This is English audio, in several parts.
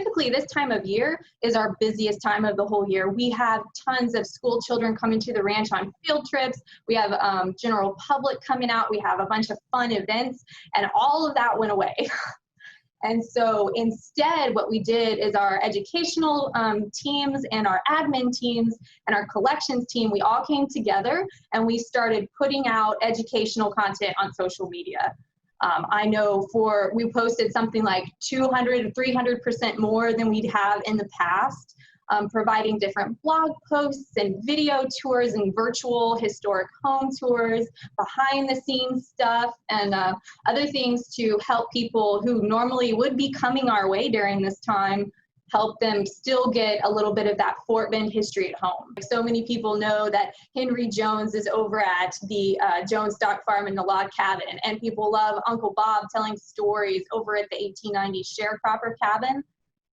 typically this time of year is our busiest time of the whole year. We have tons of school children coming to the ranch on field trips. We have general public coming out. We have a bunch of fun events, and all of that went away. And so instead, what we did is our educational teams and our admin teams and our collections team, we all came together and we started putting out educational content on social media. I know we posted something like 200 to 300% more than we'd have in the past, providing different blog posts and video tours and virtual historic home tours, behind the scenes stuff, and other things to help people who normally would be coming our way during this time, help them still get a little bit of that Fort Bend history at home. So many people know that Henry Jones is over at the Jones Stock Farm in the log cabin, and people love Uncle Bob telling stories over at the 1890 sharecropper cabin.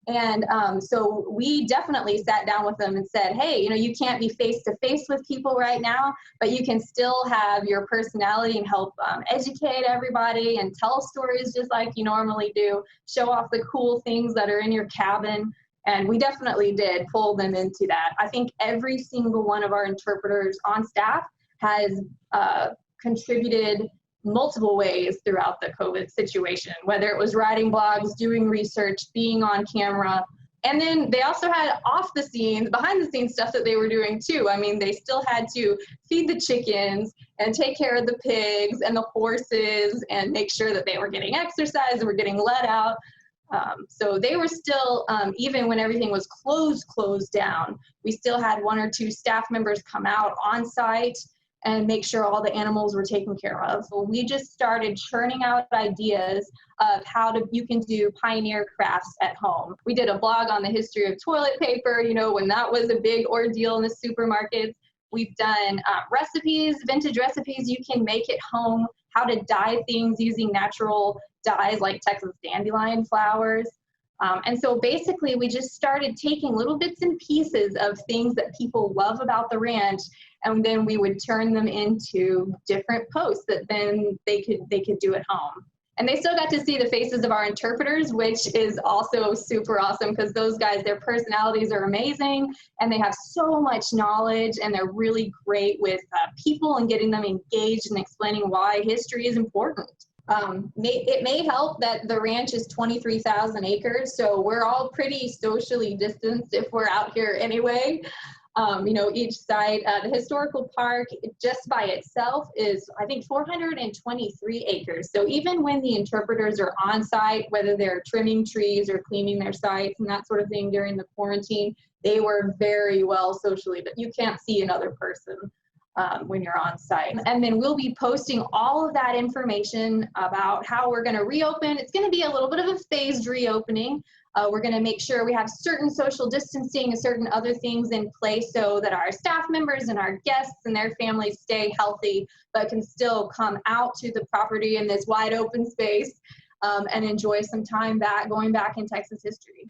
And so we definitely sat down with them and said, hey, you can't be face to face with people right now, but you can still have your personality and help educate everybody and tell stories just like you normally do, show off the cool things that are in your cabin. And we definitely did pull them into that. I think every single one of our interpreters on staff has contributed multiple ways throughout the COVID situation, whether it was writing blogs, doing research, being on camera. And then they also had behind the scenes stuff that they were doing too. I mean, they still had to feed the chickens and take care of the pigs and the horses and make sure that they were getting exercise and were getting let out. So they were still, even when everything was closed down, we still had one or two staff members come out on site and make sure all the animals were taken care of. So we just started churning out ideas of how you can do pioneer crafts at home. We did a blog on the history of toilet paper, when that was a big ordeal in the supermarkets. We've done recipes, vintage recipes you can make at home, how to dye things using natural dyes like Texas dandelion flowers. And so basically we just started taking little bits and pieces of things that people love about the ranch, and then we would turn them into different posts that then they could do at home. And they still got to see the faces of our interpreters, which is also super awesome because those guys, their personalities are amazing and they have so much knowledge and they're really great with people and getting them engaged and explaining why history is important. It may help that the ranch is 23,000 acres, so we're all pretty socially distanced if we're out here anyway. Each site, the historical park just by itself is, I think, 423 acres. So even when the interpreters are on site, whether they're trimming trees or cleaning their sites and that sort of thing during the quarantine, they were very well socially, but you can't see another person when you're on site. And then we'll be posting all of that information about how we're going to reopen. It's going to be a little bit of a phased reopening. We're going to make sure we have certain social distancing and certain other things in place so that our staff members and our guests and their families stay healthy, but can still come out to the property in this wide open space and enjoy some time going back in Texas history.